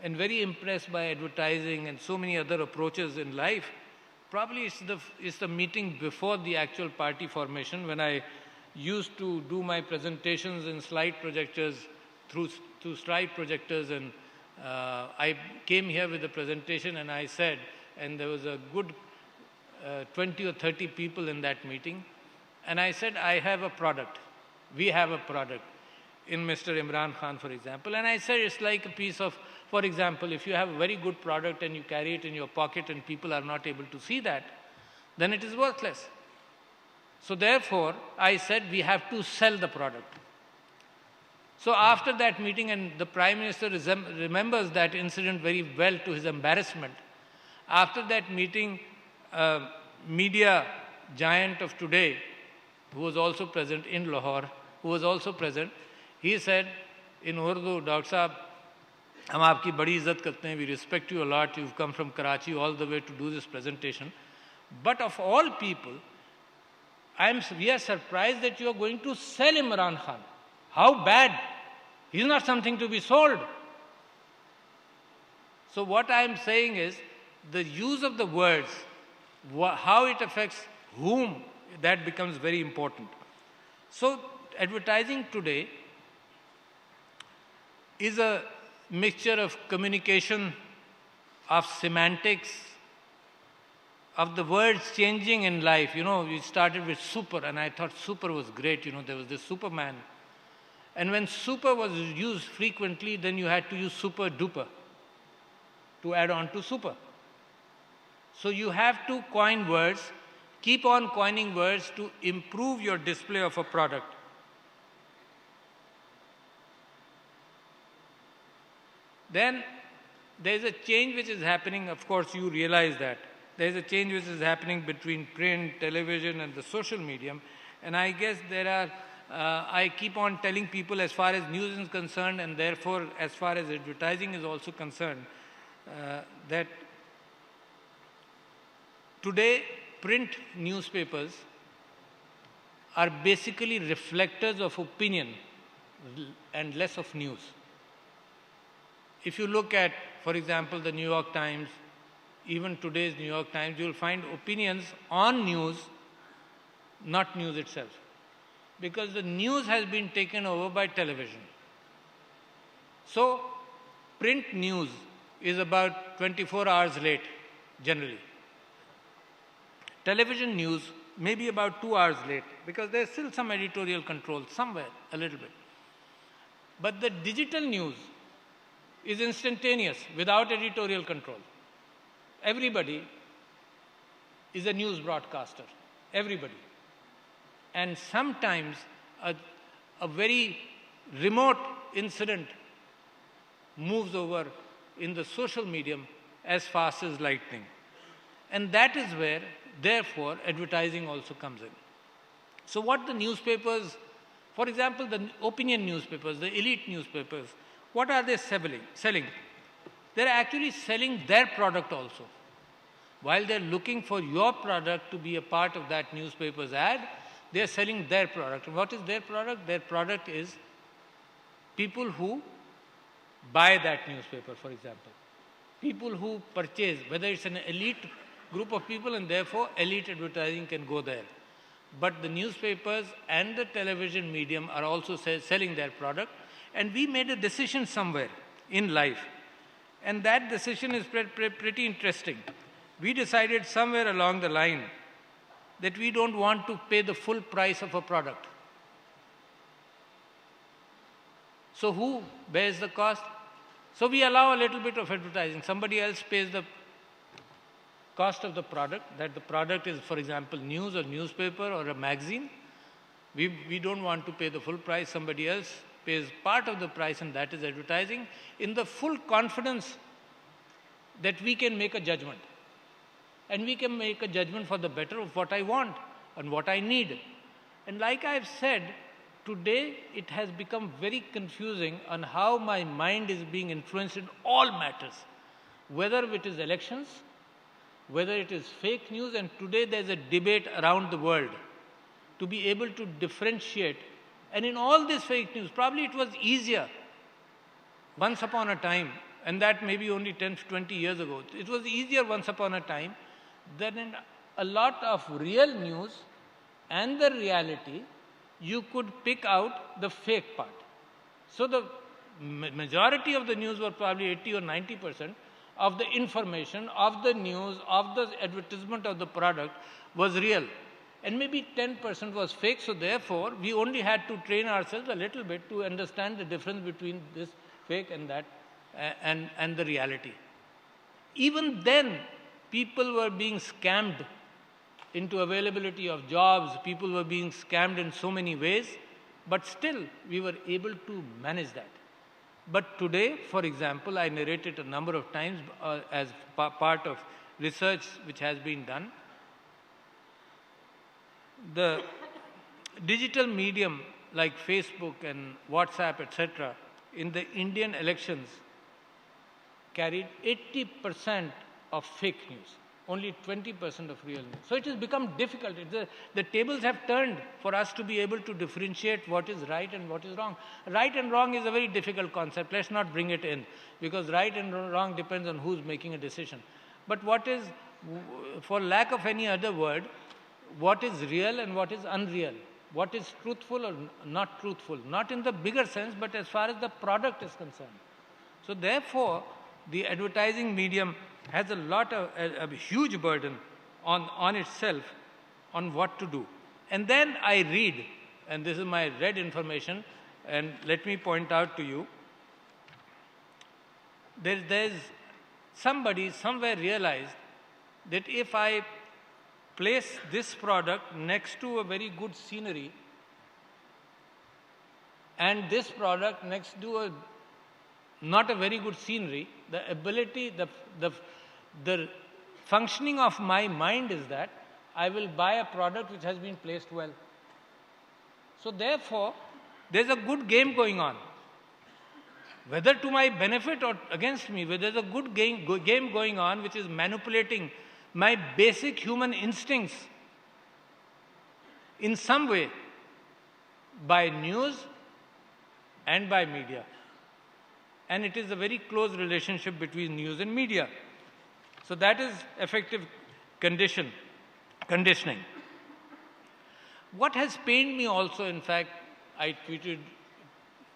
And very impressed by advertising and so many other approaches in life. Probably it's the meeting before the actual party formation when I used to do my presentations in slide projectors through slide projectors, and I came here with a presentation and I said, and there was a good 20 or 30 people in that meeting, and I said, I have a product. We have a product in Mr. Imran Khan, for example, and I said it's like a piece of, for example, if you have a very good product and you carry it in your pocket and people are not able to see that, then it is worthless. So therefore, I said we have to sell the product. So after that meeting, and the Prime Minister remembers that incident very well to his embarrassment, after that meeting, media giant of today, who was also present in Lahore, he said in Urdu, Dr. Sahab, हम आपकी बड़ी इज्जत करते हैं, we respect you a lot, you've come from Karachi all the way to do this presentation. But of all people, we are surprised that you are going to sell Imran Khan. How bad? He's not something to be sold. So what I am saying is, the use of the words, how it affects whom, that becomes very important. So advertising today is a mixture of communication, of semantics, of the words changing in life. You know, we started with super, and I thought super was great. You know, there was this Superman. And when super was used frequently, then you had to use super duper to add on to super. So you have to coin words, keep on coining words to improve your display of a product. Then there is a change which is happening. Of course, you realize that. There is a change which is happening between print, television, and the social medium. And I guess there are I keep on telling people as far as news is concerned, and therefore as far as advertising is also concerned, that today print newspapers are basically reflectors of opinion and less of news. If you look at, for example, the New York Times, even today's New York Times, you will find opinions on news, not news itself. Because the news has been taken over by television. So, print news is about 24 hours late, generally. Television news may be about 2 hours late, because there's still some editorial control somewhere, a little bit. But the digital news is instantaneous, without editorial control. Everybody is a news broadcaster, everybody. And sometimes a very remote incident moves over in the social medium as fast as lightning. And that is where, therefore, advertising also comes in. So what the newspapers, for example, the opinion newspapers, the elite newspapers, what are they selling? They're actually selling their product also. While they're looking for your product to be a part of that newspaper's ad, they're selling their product. And what is their product? Their product is people who buy that newspaper, for example. People who purchase, whether it's an elite group of people, and therefore elite advertising can go there. But the newspapers and the television medium are also selling their product. And we made a decision somewhere in life. And that decision is pretty interesting. We decided somewhere along the line that we don't want to pay the full price of a product. So who bears the cost? So we allow a little bit of advertising. Somebody else pays the cost of the product, that the product is, for example, news or newspaper or a magazine. We don't want to pay the full price. Somebody else pays part of the price, and that is advertising, in the full confidence that we can make a judgment. And we can make a judgment for the better of what I want and what I need. And like I've said, today it has become very confusing on how my mind is being influenced in all matters, whether it is elections, whether it is fake news, and today there's a debate around the world to be able to differentiate. And in all this fake news, probably it was easier once upon a time, and that maybe only 10 to 20 years ago. It was easier once upon a time than in a lot of real news and the reality, you could pick out the fake part. So the majority of the news were probably 80 or 90% of the information, of the news, of the advertisement of the product was real. And maybe 10% was fake, so therefore we only had to train ourselves a little bit to understand the difference between this fake and that and the reality. Even then, people were being scammed into availability of jobs, people were being scammed in so many ways, but still we were able to manage that. But today, for example, I narrated a number of times as part of research which has been done, the digital medium like Facebook and WhatsApp, etc., in the Indian elections carried 80% of fake news, only 20% of real news. So it has become difficult. The tables have turned for us to be able to differentiate what is right and what is wrong. Right and wrong is a very difficult concept. Let's not bring it in, because right and wrong depends on who's making a decision. But what is, for lack of any other word, what is real and what is unreal? What is truthful or not truthful? Not in the bigger sense, but as far as the product is concerned. So therefore, the advertising medium has a huge burden on itself on what to do. And then I read, and this is my read information, and let me point out to you, there's somebody somewhere realized that if I place this product next to a very good scenery and this product next to not a very good scenery, the ability, the functioning of my mind is that I will buy a product which has been placed well. So therefore, there's a good game going on. Whether to my benefit or against me, whether there's a good game going on which is manipulating my basic human instincts in some way by news and by media. And it is a very close relationship between news and media. So that is effective conditioning. What has pained me also, in fact, I tweeted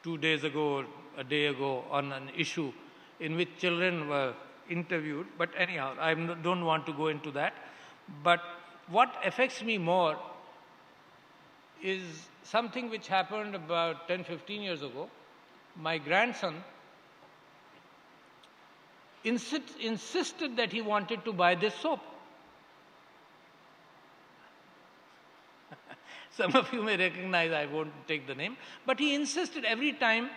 2 days ago or a day ago on an issue in which children were interviewed, but anyhow, I don't want to go into that. But what affects me more is something which happened about 10, 15 years ago. My grandson insisted that he wanted to buy this soap. Some of you may recognize, I won't take the name, but he insisted every time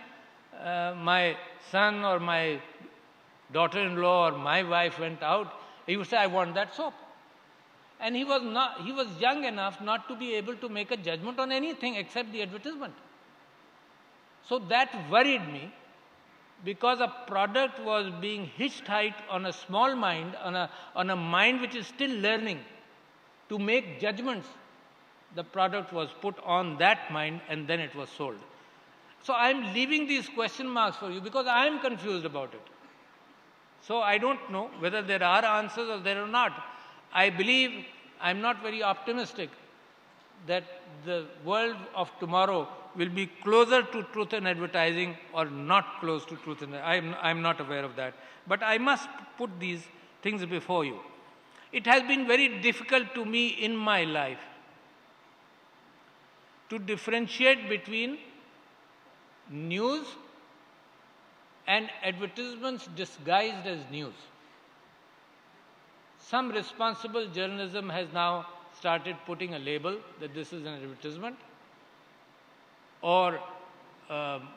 my son or my daughter-in-law or my wife went out, he would say, I want that soap. And he was young enough not to be able to make a judgment on anything except the advertisement. So that worried me, because a product was being hitchhiked on a small mind, on a mind which is still learning to make judgments. The product was put on that mind and then it was sold. So I'm leaving these question marks for you because I'm confused about it. So I don't know whether there are answers or there are not. I believe, I'm not very optimistic that the world of tomorrow will be closer to truth in advertising or not close to truth in I'm not aware of that. But I must put these things before you. It has been very difficult to me in my life to differentiate between news and advertisements disguised as news. Some responsible journalism has now started putting a label that this is an advertisement, or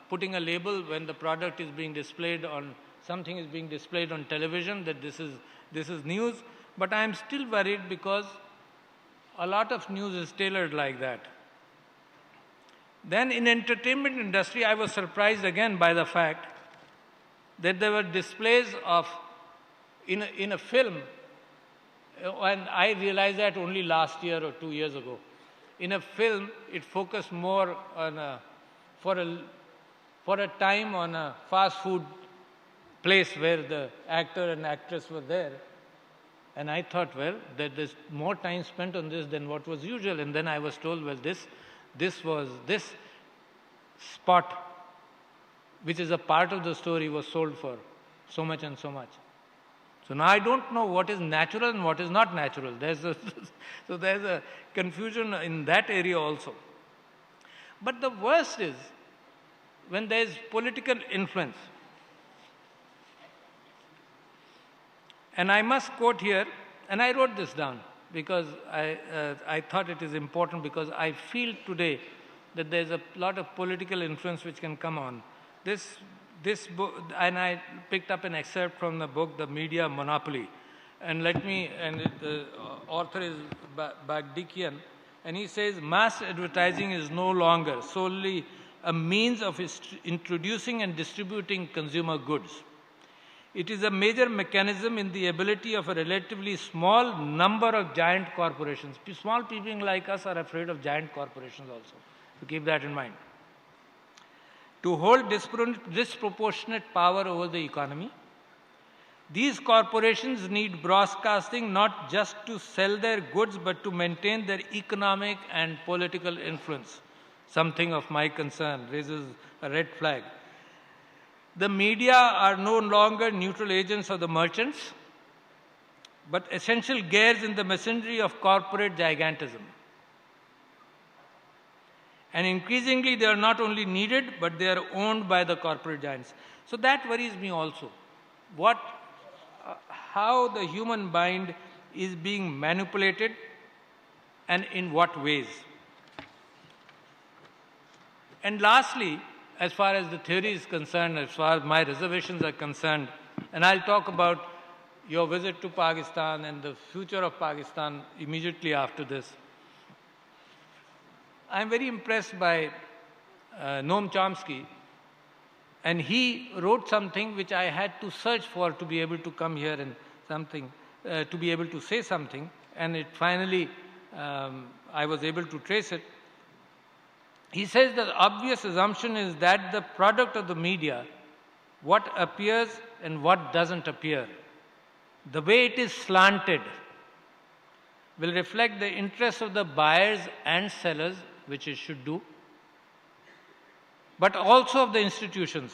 putting a label when the product is being displayed on, something is being displayed on television, that this is news. But I am still worried because a lot of news is tailored like that. Then in entertainment industry, I was surprised again by the fact that there were displays of, in a film, and I realized that only last year or 2 years ago. In a film, it focused more on for a time on a fast food place where the actor and actress were there. And I thought, well, that there's more time spent on this than what was usual. And then I was told, well, this spot, which is a part of the story, was sold for so much and so much. So now I don't know what is natural and what is not natural. So there's a confusion in that area also. But the worst is when there's political influence. And I must quote here, and I wrote this down because I thought it is important, because I feel today that there's a lot of political influence which can come on. This book, and I picked up an excerpt from the book, The Media Monopoly. And the author is Bagdikian, and he says, mass advertising is no longer solely a means of introducing and distributing consumer goods. It is a major mechanism in the ability of a relatively small number of giant corporations. Small people like us are afraid of giant corporations also. So keep that in mind. To hold disproportionate power over the economy. These corporations need broadcasting not just to sell their goods, but to maintain their economic and political influence. Something of my concern, raises a red flag. The media are no longer neutral agents of the merchants, but essential gears in the machinery of corporate gigantism. And increasingly, they are not only needed, but they are owned by the corporate giants. So that worries me also. How the human mind is being manipulated and in what ways. And lastly, as far as the theory is concerned, as far as my reservations are concerned, and I'll talk about your visit to Pakistan and the future of Pakistan immediately after this. I'm very impressed by Noam Chomsky, and he wrote something which I had to search for to be able to come here and to be able to say something, and it finally, I was able to trace it. He says the obvious assumption is that the product of the media, what appears and what doesn't appear, the way it is slanted, will reflect the interests of the buyers and sellers, which it should do, but also of the institutions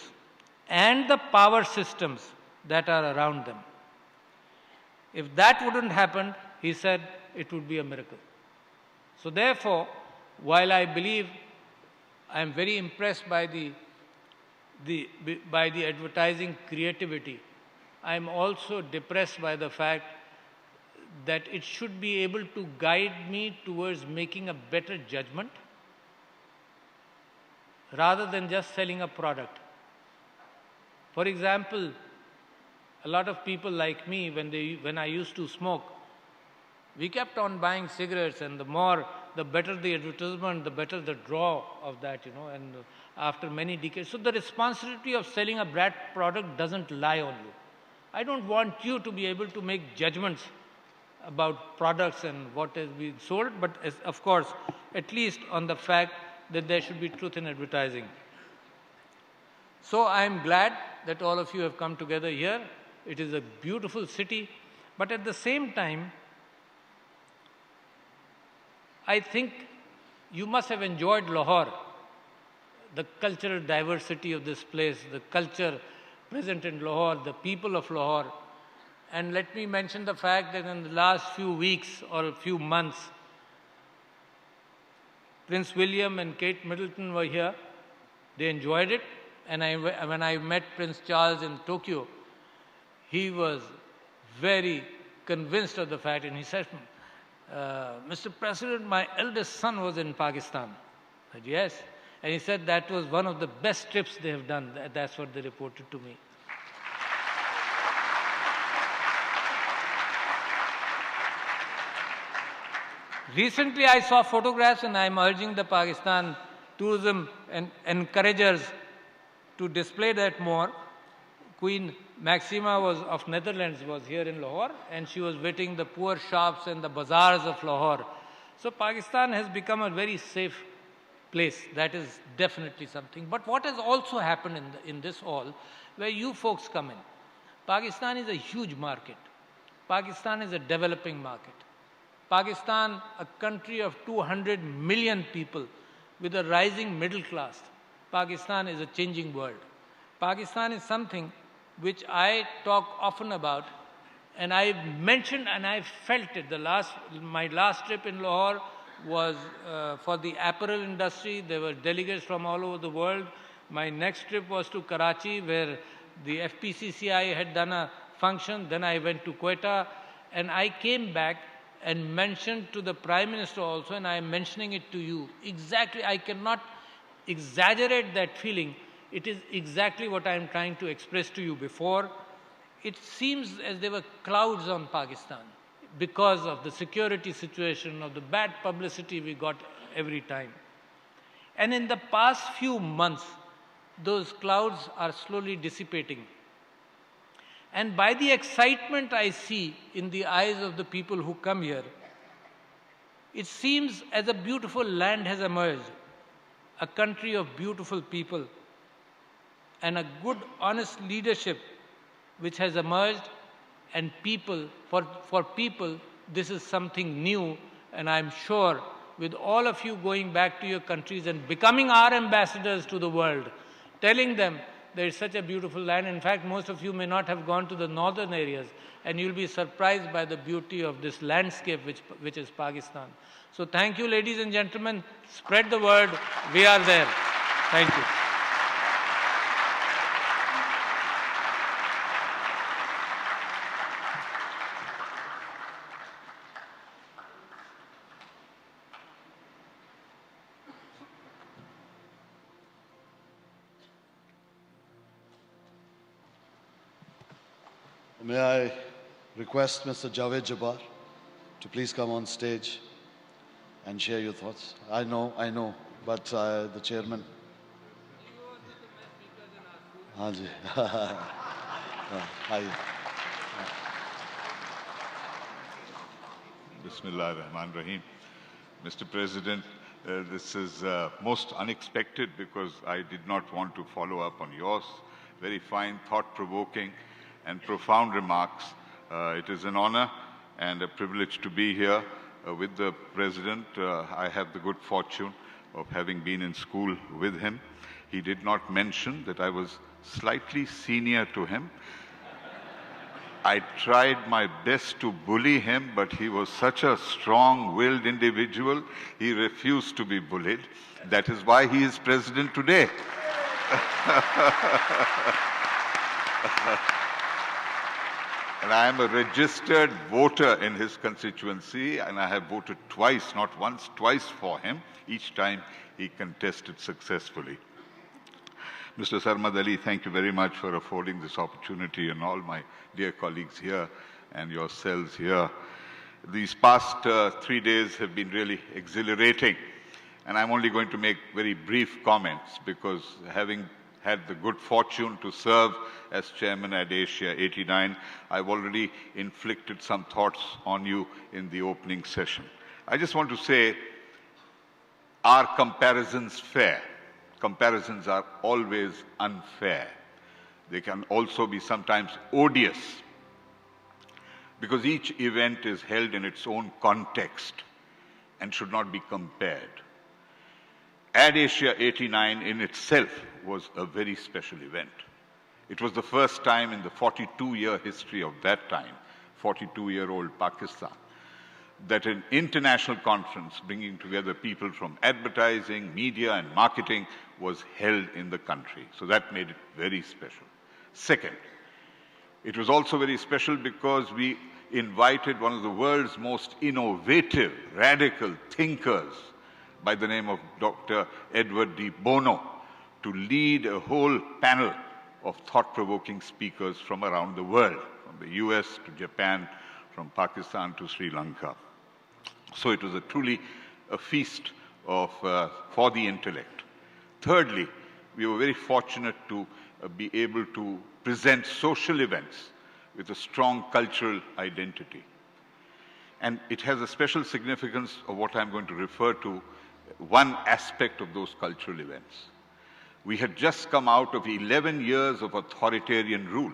and the power systems that are around them. If that wouldn't happen, he said, it would be a miracle. So therefore, while I believe I am very impressed by the advertising creativity, I am also depressed by the fact that it should be able to guide me towards making a better judgment rather than just selling a product. For example, a lot of people like me, when I used to smoke, we kept on buying cigarettes, and the better the advertisement, the better the draw of that, and after many decades. So the responsibility of selling a bad product doesn't lie on you. I don't want you to be able to make judgments about products and what is being sold, but of course, at least on the fact that there should be truth in advertising. So I am glad that all of you have come together here. It is a beautiful city, but at the same time, I think you must have enjoyed Lahore, the cultural diversity of this place, the culture present in Lahore, the people of Lahore. And let me mention the fact that in the last few weeks or a few months, Prince William and Kate Middleton were here. They enjoyed it. And when I met Prince Charles in Tokyo, he was very convinced of the fact, and he said, Mr. President, my eldest son was in Pakistan. I said, yes. And he said that was one of the best trips they have done. That's what they reported to me. Recently, I saw photographs, and I'm urging the Pakistan tourism and encouragers to display that more. Queen Maxima of Netherlands was here in Lahore, and she was visiting the poor shops and the bazaars of Lahore. So Pakistan has become a very safe place. That is definitely something. But what has also happened in this all, where you folks come in, Pakistan is a huge market. Pakistan is a developing market. Pakistan, a country of 200 million people with a rising middle class. Pakistan is a changing world. Pakistan is something which I talk often about, and I mentioned and I felt it. My last trip in Lahore was for the apparel industry. There were delegates from all over the world. My next trip was to Karachi, where the FPCCI had done a function. Then I went to Quetta, and I came back and mentioned to the Prime Minister also, and I am mentioning it to you. Exactly, I cannot exaggerate that feeling. It is exactly what I am trying to express to you before. It seems as there were clouds on Pakistan because of the security situation, of the bad publicity we got every time. And in the past few months, those clouds are slowly dissipating. And by the excitement I see in the eyes of the people who come here, it seems as a beautiful land has emerged, a country of beautiful people, and a good, honest leadership which has emerged, and people, for people, this is something new, and I'm sure with all of you going back to your countries and becoming our ambassadors to the world, telling them there is such a beautiful land. In fact, most of you may not have gone to the northern areas, and you'll be surprised by the beauty of this landscape which is Pakistan. So thank you, ladies and gentlemen. Spread the word. We are there. Thank you. May I request Mr. Javed Jabbar to please come on stage. and share your thoughts. I know, but the chairman. Haji. Hi. Bismillah ar-Rahman Rahim. Mr. President, this is most unexpected because I did not want to follow up on yours. Very fine, thought-provoking and profound remarks. It is an honor and a privilege to be here with the President. I have the good fortune of having been in school with him. He did not mention that I was slightly senior to him. I tried my best to bully him, but he was such a strong-willed individual, he refused to be bullied. That is why he is president today. And I am a registered voter in his constituency, and I have voted twice, not once, twice for him. Each time he contested successfully. Mr. Sarmad Ali, thank you very much for affording this opportunity, and all my dear colleagues here and yourselves here. These past 3 days have been really exhilarating, and I'm only going to make very brief comments because having had the good fortune to serve as chairman at Asia 89, I've already inflicted some thoughts on you in the opening session. I just want to say, are comparisons fair? Comparisons are always unfair. They can also be sometimes odious because each event is held in its own context and should not be compared. Ad Asia 89 in itself was a very special event. It was the first time in the 42-year history of that time, 42-year-old Pakistan, that an international conference bringing together people from advertising, media, and marketing was held in the country. So that made it very special. Second, it was also very special because we invited one of the world's most innovative, radical thinkers by the name of Dr. Edward D. Bono to lead a whole panel of thought-provoking speakers from around the world, from the US to Japan, from Pakistan to Sri Lanka. So it was truly a feast for the intellect. Thirdly, we were very fortunate to be able to present social events with a strong cultural identity. And it has a special significance of what I'm going to refer to, one aspect of those cultural events. We had just come out of 11 years of authoritarian rule.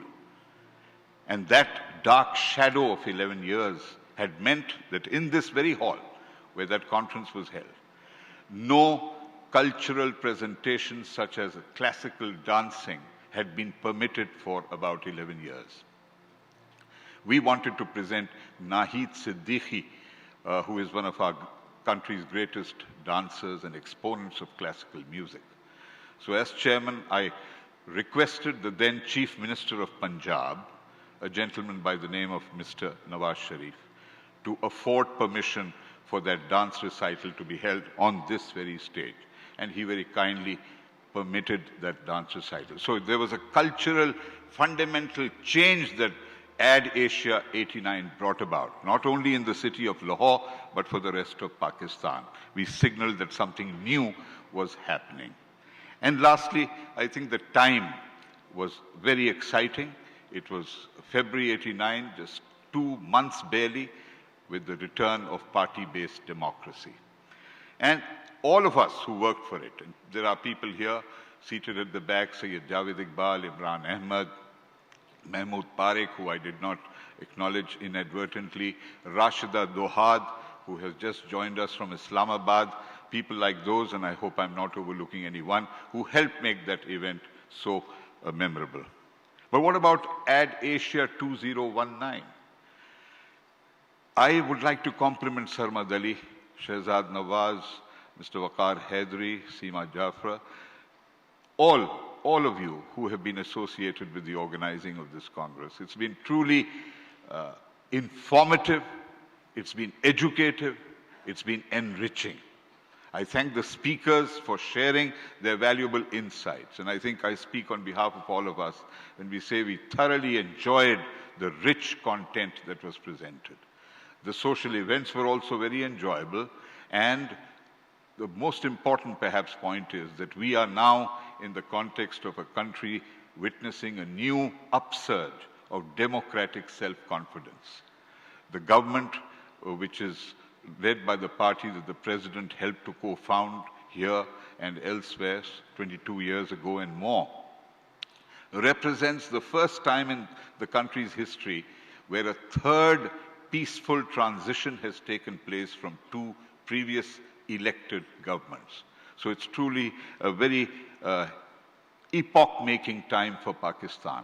And that dark shadow of 11 years had meant that in this very hall where that conference was held, no cultural presentations such as classical dancing had been permitted for about 11 years. We wanted to present Nahid Siddiqui, who is one of our country's greatest dancers and exponents of classical music. So as chairman, I requested the then Chief Minister of Punjab, a gentleman by the name of Mr. Nawaz Sharif, to afford permission for that dance recital to be held on this very stage. And he very kindly permitted that dance recital. So there was a cultural, fundamental change that Ad Asia 89 brought about, not only in the city of Lahore, but for the rest of Pakistan. We signaled that something new was happening. And lastly, I think the time was very exciting. It was February 89, just 2 months barely, with the return of party-based democracy. And all of us who worked for it, and there are people here seated at the back, Sayyid Javed Iqbal, Imran Ahmad, Mahmood Parekh, who I did not acknowledge inadvertently, Rashida Dohad, who has just joined us from Islamabad, people like those, and I hope I'm not overlooking anyone, who helped make that event so memorable. But what about Ad Asia 2019? I would like to compliment Sarmad Ali, Shehzad Nawaz, Mr. Waqar Haidari, Seema Jafra, all of you who have been associated with the organizing of this Congress. It's been truly informative, it's been educative, it's been enriching. I thank the speakers for sharing their valuable insights. And I think I speak on behalf of all of us when we say we thoroughly enjoyed the rich content that was presented. The social events were also very enjoyable. And the most important, perhaps, point is that we are now in the context of a country witnessing a new upsurge of democratic self-confidence. The government, which is led by the party that the President helped to co-found here and elsewhere 22 years ago and more, represents the first time in the country's history where a third peaceful transition has taken place from two previous elected governments. So it's truly a very epoch-making time for Pakistan,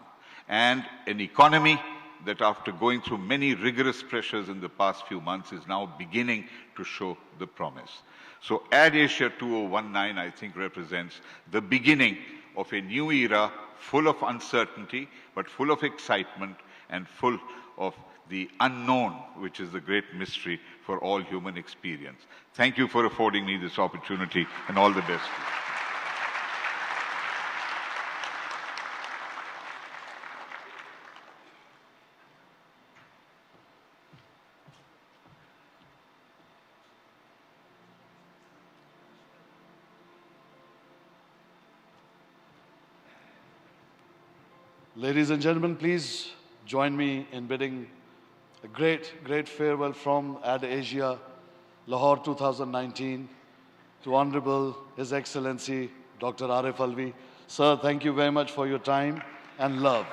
and an economy that, after going through many rigorous pressures in the past few months, is now beginning to show the promise. So AdAsia 2019, I think, represents the beginning of a new era full of uncertainty, but full of excitement and full of the unknown, which is the great mystery for all human experience. Thank you for affording me this opportunity, and all the best. Ladies and gentlemen, please join me in bidding a great farewell from AdAsia Lahore 2019 to Honorable His Excellency Dr. Arif Alvi. Sir, thank you very much for your time and love.